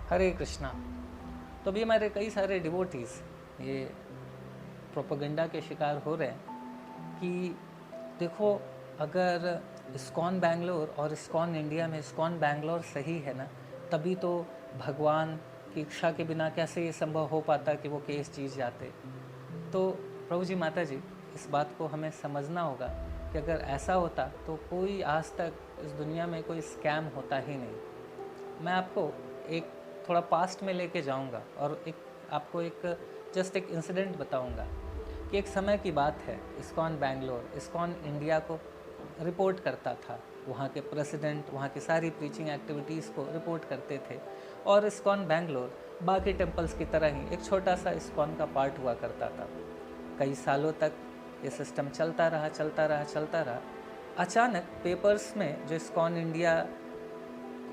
हरे कृष्णा। तो अभी हमारे कई सारे डिवोटीज़ ये प्रोपेगेंडा के शिकार हो रहे हैं कि देखो, अगर इस्कॉन बैंगलोर और इस्कॉन इंडिया में इस्कॉन बैंगलोर सही है ना, तभी तो भगवान की इच्छा के बिना कैसे ये संभव हो पाता कि वो केस जीत जाते। तो प्रभु जी, माता जी, इस बात को हमें समझना होगा कि अगर ऐसा होता तो कोई आज तक इस दुनिया में कोई स्कैम होता ही नहीं। मैं आपको एक थोड़ा पास्ट में लेके जाऊंगा और आपको एक जस्ट एक इंसिडेंट बताऊंगा कि एक समय की बात है। इस्कॉन बैंगलोर इस्कॉन इंडिया को रिपोर्ट करता था, वहाँ के प्रेसिडेंट वहाँ की सारी प्रीचिंग एक्टिविटीज़ को रिपोर्ट करते थे। और इस्कॉन बैंगलोर बाकी टेम्पल्स की तरह ही एक छोटा सा इस्कॉन का पार्ट हुआ करता था। कई सालों तक ये सिस्टम चलता रहा। अचानक पेपर्स में जो इस्कॉन इंडिया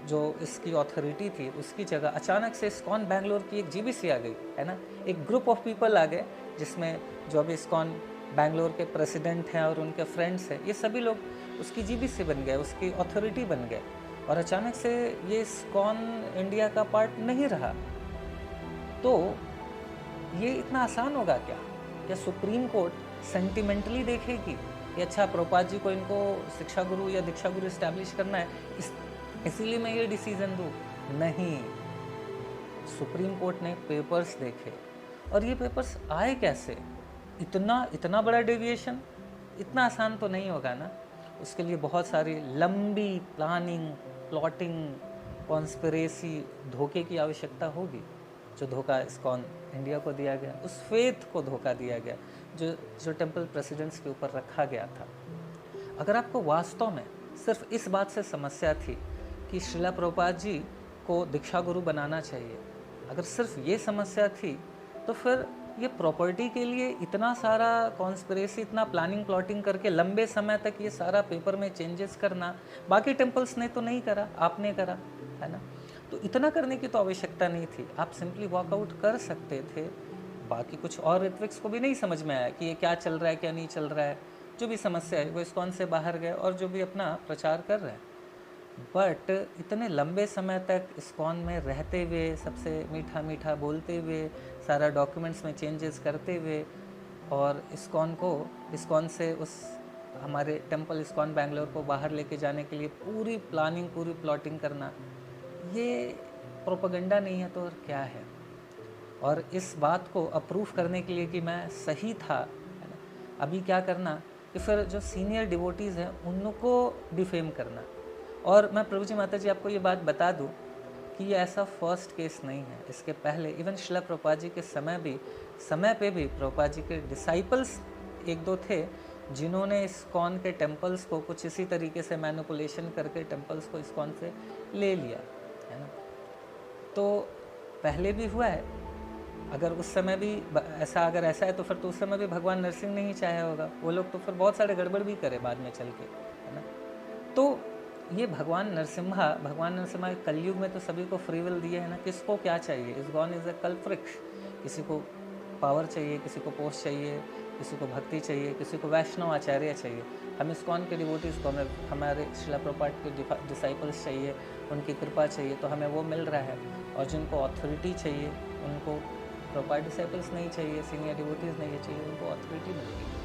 जो इसकी अथॉरिटी थी उसकी जगह अचानक से इस्कॉन बैंगलोर की एक जीबीसी आ गई, है ना। एक ग्रुप ऑफ पीपल आ गए जिसमें जो अभी इस्कॉन बैंगलोर के प्रेसिडेंट हैं और उनके फ्रेंड्स हैं, ये सभी लोग उसकी जीबीसी बन गए, उसकी अथॉरिटी बन गए। और अचानक से ये इस्कॉन इंडिया का पार्ट नहीं रहा। तो ये इतना आसान होगा क्या सुप्रीम कोर्ट सेंटिमेंटली देखेगी कि अच्छा, प्रभुपाद जी को इनको शिक्षा गुरु या दीक्षा गुरु इस्टेब्लिश करना है, इसीलिए मैं ये डिसीजन दूँ? नहीं, सुप्रीम कोर्ट ने पेपर्स देखे। और ये पेपर्स आए कैसे? इतना बड़ा डेविएशन इतना आसान तो नहीं होगा ना। उसके लिए बहुत सारी लंबी प्लानिंग, प्लॉटिंग, कॉन्स्पिरेसी, धोखे की आवश्यकता होगी। जो धोखा इस्कॉन इंडिया को दिया गया, उस फेथ को धोखा दिया गया जो टेम्पल प्रेसिडेंट्स के ऊपर रखा गया था। अगर आपको वास्तव में सिर्फ इस बात से समस्या थी कि श्रीला प्रभुपाद जी को दीक्षा गुरु बनाना चाहिए, अगर सिर्फ ये समस्या थी, तो फिर ये प्रॉपर्टी के लिए इतना सारा कॉन्स्पिरेसी, इतना प्लानिंग प्लॉटिंग करके लंबे समय तक ये सारा पेपर में चेंजेस करना, बाकी टेम्पल्स ने तो नहीं करा, आपने करा, है ना। तो इतना करने की तो आवश्यकता नहीं थी, आप सिंपली वॉकआउट कर सकते थे। बाकी कुछ और ऋत्विक्स को भी नहीं समझ में आया कि ये क्या चल रहा है, क्या नहीं चल रहा है। जो भी समस्या है वो इस्कॉन से बाहर गए और जो भी अपना प्रचार कर रहे हैं। बट इतने लंबे समय तक इस्कॉन में रहते हुए, सबसे मीठा मीठा बोलते हुए, सारा डॉक्यूमेंट्स में चेंजेस करते हुए, और इस्कॉन से उस हमारे टेम्पल इस्कॉन बैंगलोर को बाहर लेके जाने के लिए पूरी प्लानिंग, पूरी प्लॉटिंग करना, ये प्रोपेगेंडा नहीं है तो और क्या है। और इस बात को अप्रूव करने के लिए कि मैं सही था, है ना, अभी क्या करना कि फिर जो सीनियर डिवोटीज़ हैं उनको डिफेम करना। और मैं प्रभु जी, माता जी, आपको ये बात बता दूं कि ये ऐसा फर्स्ट केस नहीं है। इसके पहले इवन श्रीला प्रभुपाद जी के समय पे भी प्रभुपाद जी के डिसाइपल्स एक दो थे जिन्होंने इस्कॉन के टेम्पल्स को कुछ इसी तरीके से मैनिपुलेशन करके टेम्पल्स को इस्कॉन से ले लिया, है ना। तो पहले भी हुआ है। अगर उस समय भी अगर ऐसा है तो फिर तो उस समय भी भगवान नरसिंह ने ही चाहा होगा। वो लोग तो फिर बहुत सारे गड़बड़ भी करे बाद में चल के, है ना। तो ये भगवान नरसिम्हा कलयुग में तो सभी को फ्री विल दिए है ना। किसको क्या चाहिए? ISKCON is a culprits. किसी को पावर चाहिए, किसी को पोस्ट चाहिए, किसी को भक्ति चाहिए, किसी को वैष्णव आचार्य चाहिए। हम इस्कॉन के डिवोटीज़ को, हमें हमारे श्रीला प्रभुपाद के डिसाइपल्स चाहिए, उनकी कृपा चाहिए, तो हमें वो मिल रहा है। और जिनको अथॉरिटी चाहिए, उनको प्रभुपाद डिसाइपल्स नहीं चाहिए, सीनियर डिवोटीज़ नहीं चाहिए, उनको अथॉरिटी मिल रही है।